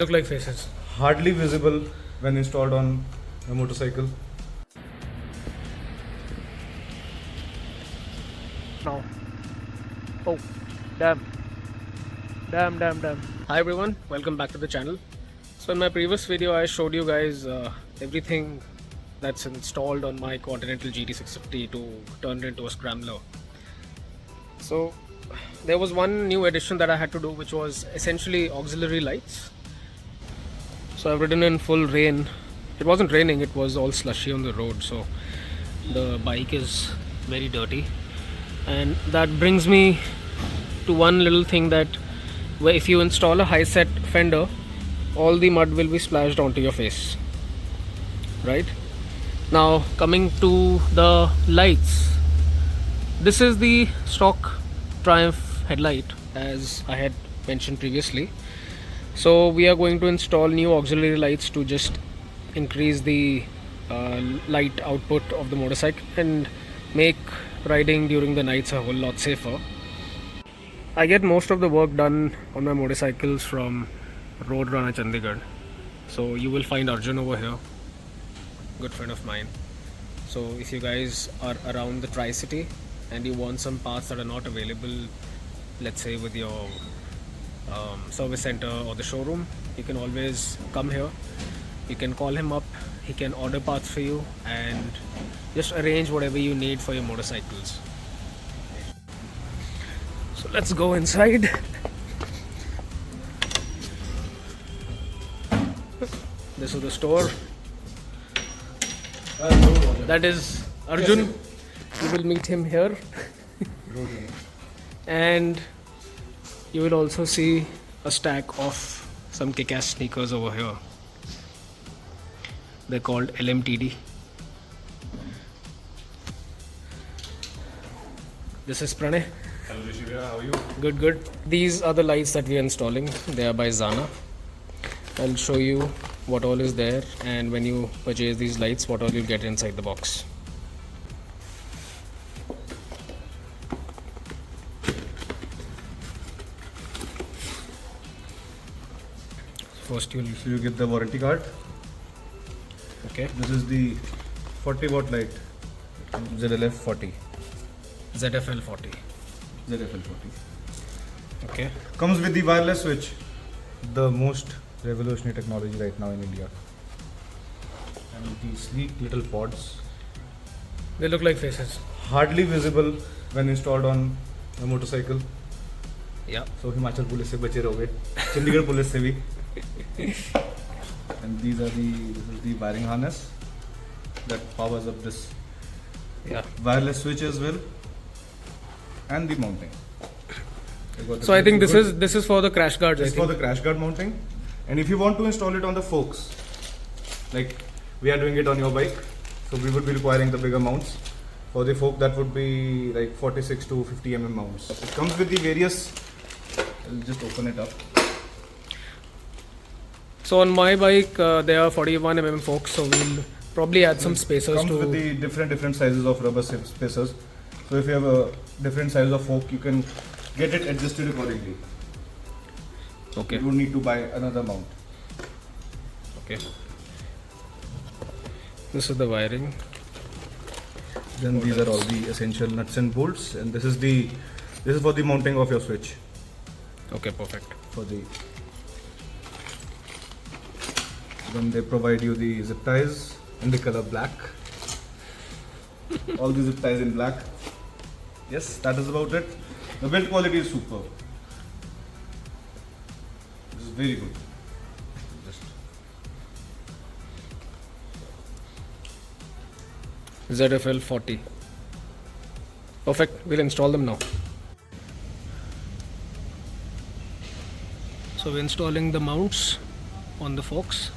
Look like faces. Hardly visible when installed on a motorcycle. Now. Oh, damn. Damn. Hi everyone, welcome back to the channel. So in my previous video I showed you guys everything that's installed on my Continental GT 650 to turn it into a scrambler. So there was one new addition that I had to do, which was essentially auxiliary lights. So I've ridden in full rain. It wasn't raining, it was all slushy on the road, so the bike is very dirty. And that brings me to one little thing, that where if you install a high set fender, all the mud will be splashed onto your face, right? Now coming to the lights, this is the stock Triumph headlight as I had mentioned previously. So we are going to install new auxiliary lights to just increase the light output of the motorcycle and make riding during the nights a whole lot safer. I get most of the work done on my motorcycles from Road Runner Chandigarh. So you will find Arjun over here, good friend of mine. So if you guys are around the Tri-City and you want some parts that are not available, let's say with your service center or the showroom, you can always come here. You can call him up, he can order parts for you and just arrange whatever you need for your motorcycles. So let's go inside. This is the store. That is Arjun. You will meet him here. And you will also see a stack of some kick-ass sneakers over here. They're called LMTD. This is Pranay. Hello Rishivya, how are you? Good. These are the lights that we are installing. They are by ZANA. I'll show you what all is there, and when you purchase these lights, what all you'll get inside the box. First So you get the warranty card. Okay. This is the 40 watt light, ZLF 40. ZFL 40. ZFL 40. Okay. Comes with the wireless switch, the most revolutionary technology right now in India. And the sleek little pods. They look like faces. Hardly visible when installed on a motorcycle. Yeah. So Himachal Police se bache rahoge, Chandigarh Police se bhi. And this is the wiring harness that powers up this wireless switch as well, and the mounting. So I think this is for the crash guards. This is for the crash guard mounting, and if you want to install it on the forks, like we are doing it on your bike, so we would be requiring the bigger mounts. For the fork, that would be like 46 to 50 mm mounts. It comes with the various. I'll just open it up. So on my bike, there are 41 mm forks, so we'll probably add some spacers comes with the different sizes of rubber spacers. So if you have a different size of fork, you can get it adjusted accordingly. Okay. You don't need to buy another mount. Okay. This is the wiring. Then these are all the essential nuts and bolts, and this is for the mounting of your switch. Okay, perfect. Then they provide you the zip ties in the color black. All the zip ties in black. Yes, that is about it. The build quality is superb. This is very good. ZFL 40. Perfect. We'll install them now. So we're installing the mounts on the forks.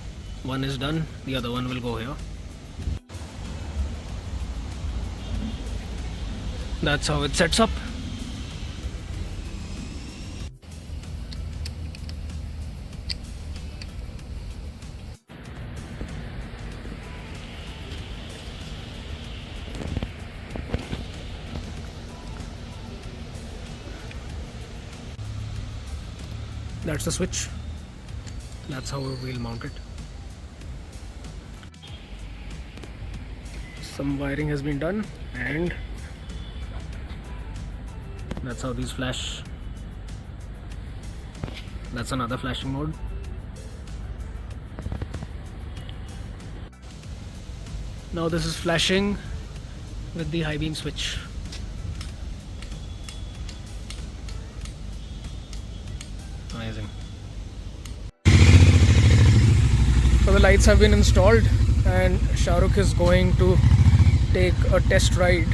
One is done, the other one will go here. That's how it sets up. That's the switch. That's how we'll mount it. Some wiring has been done, and that's how these flash. That's another flashing mode. Now this is flashing with the high beam switch. Amazing. So the lights have been installed, and Shahrukh is going to take a test ride.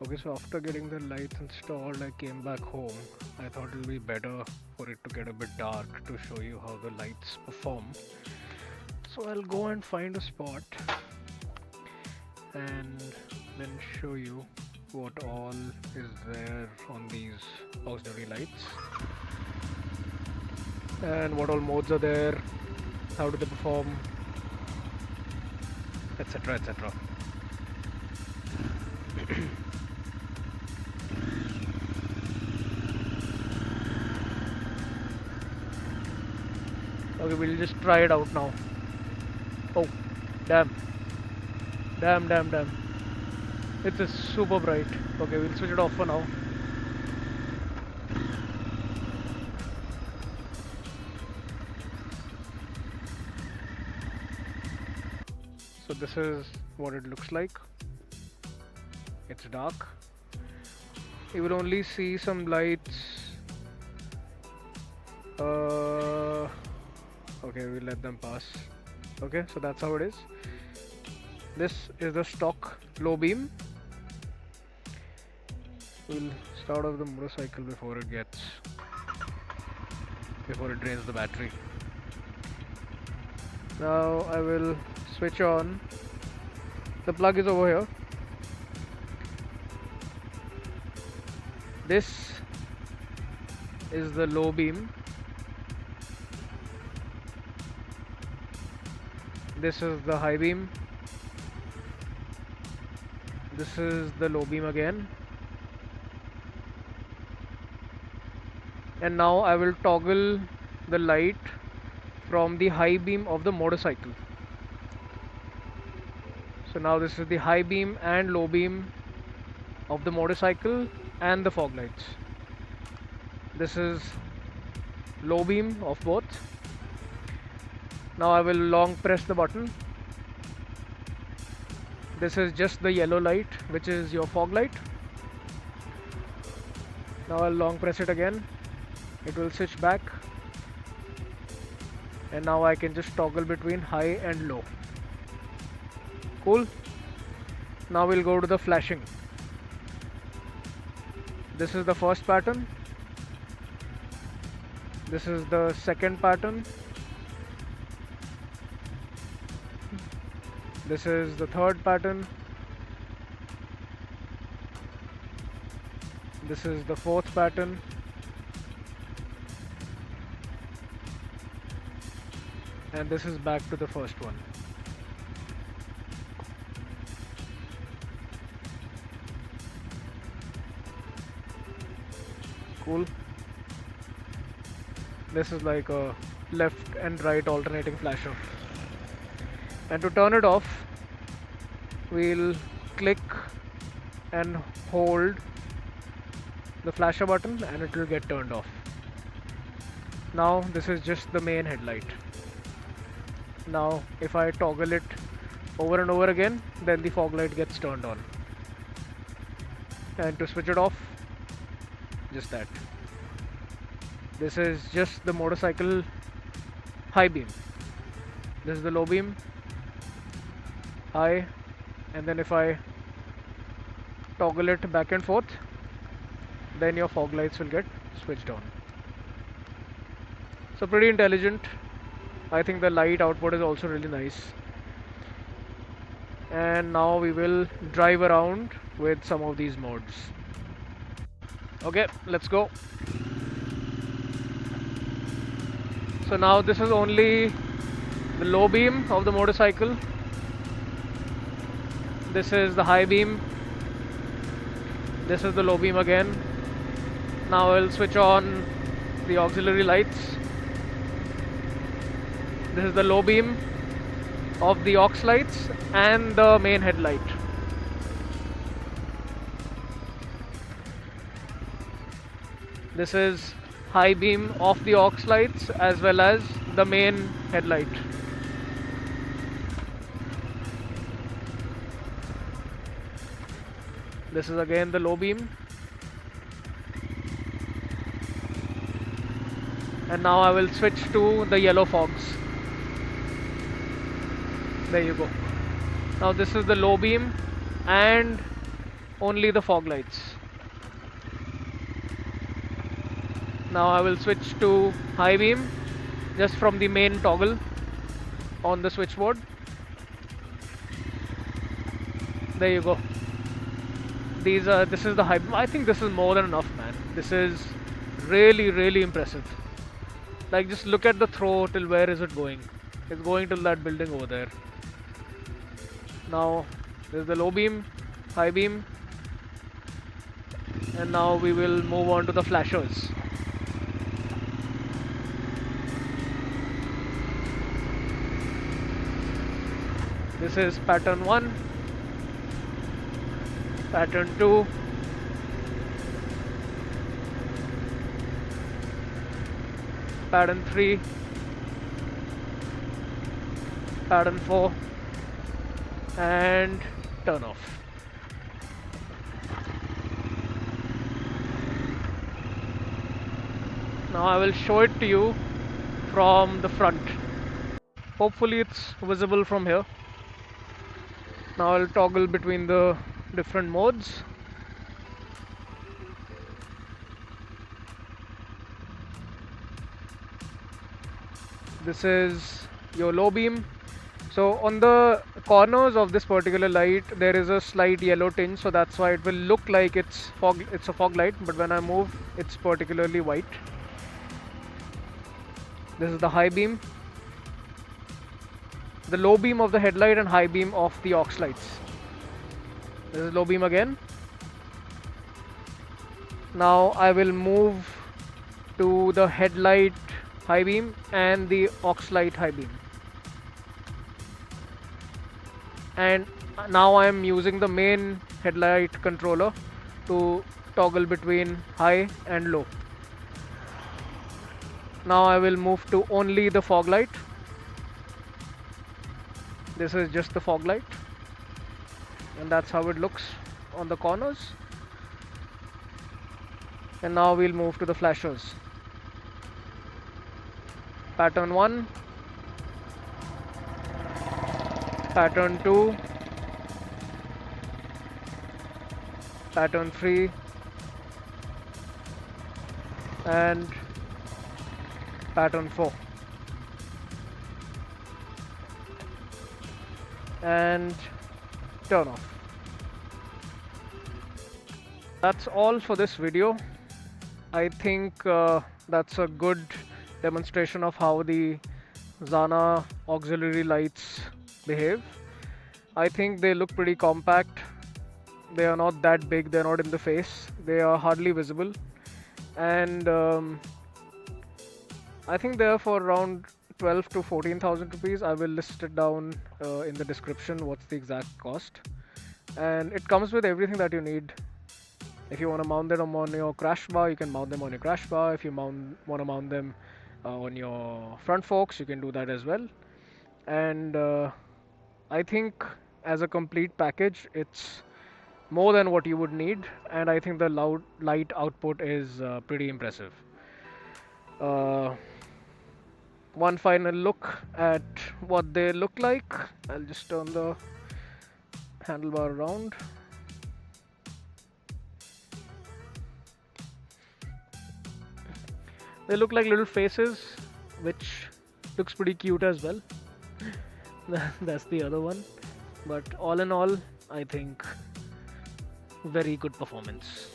Okay, so after getting the lights installed, I came back home. I thought it would be better for it to get a bit dark to show you how the lights perform. So I'll go and find a spot and then show you what all is there on these auxiliary lights and what all modes are there, how do they perform, etc, etc. Okay, we'll just try it out now. Oh, damn. Damn. It is super bright. Okay, we'll switch it off for now. So this is what it looks like. It's dark. You will only see some lights. Okay, we'll let them pass. Okay, so that's how it is. This is the stock low beam. We'll start off the motorcycle before it drains the battery. Now I will switch on. The plug is over here. This is the low beam. This is the high beam. This is the low beam again. And now I will toggle the light from the high beam of the motorcycle. So now this is the high beam and low beam of the motorcycle and the fog lights. This is low beam of both. Now I will long press the button. This is just the yellow light, which is your fog light. Now I'll long press it again. It will switch back. And now I can just toggle between high and low. Cool. Now we'll go to the flashing. This is the first pattern. This is the second pattern. This is the third pattern. This is the fourth pattern. And this is back to the first one. Cool. This is like a left and right alternating flasher. And to turn it off, we'll click and hold the flasher button and it will get turned off. Now this is just the main headlight. Now if I toggle it over and over again, then the fog light gets turned on. And to switch it off, just that. This is just the motorcycle high beam. This is the low beam, high, and then if I toggle it back and forth, then your fog lights will get switched on. So pretty intelligent. I think the light output is also really nice. And now we will drive around with some of these modes. Okay, let's go. So now this is only the low beam of the motorcycle. This is the high beam. This is the low beam again. Now I'll switch on the auxiliary lights. This is the low beam of the aux lights and the main headlight. This is high beam of the aux lights as well as the main headlight. This is again the low beam. And now I will switch to the yellow fogs. There you go. Now this is the low beam and only the fog lights. Now I will switch to high beam just from the main toggle on the switchboard. There you go. This is the high beam. I think this is more than enough, man. This is really impressive. Like, just look at the throw till where is it going? It's going till that building over there. Now there's the low beam, high beam, and now we will move on to the flashers. This is pattern 1, pattern 2, pattern 3, pattern 4, and turn off. Now I will show it to you from the front. Hopefully it's visible from here. Now I'll toggle between the different modes. This is your low beam. So on the corners of this particular light there is a slight yellow tinge, so that's why it will look like it's a fog light, but when I move it's particularly white. This is the high beam, the low beam of the headlight and high beam of the aux lights. This is low beam again. Now I will move to the headlight high beam and the aux light high beam. And now I am using the main headlight controller to toggle between high and low. Now I will move to only the fog light. This is just the fog light, and that's how it looks on the corners. And now we'll move to the flashers. Pattern 1, pattern 2, pattern 3, and pattern 4. And turn off. That's all for this video. I think that's a good demonstration of how the ZANA auxiliary lights behave. I think they look pretty compact. They are not that big, they're not in the face, they are hardly visible, and I think they are for around 12 to 14,000 rupees. I will list it down in the description what's the exact cost, and it comes with everything that you need. If you want to mount them on your crash bar, you can mount them on your crash bar. If you want to mount them on your front forks, you can do that as well. And I think as a complete package it's more than what you would need, and I think the light output is pretty impressive. One final look at what they look like. I'll just turn the handlebar around. They look like little faces, which looks pretty cute as well. That's the other one, but all in all I think very good performance.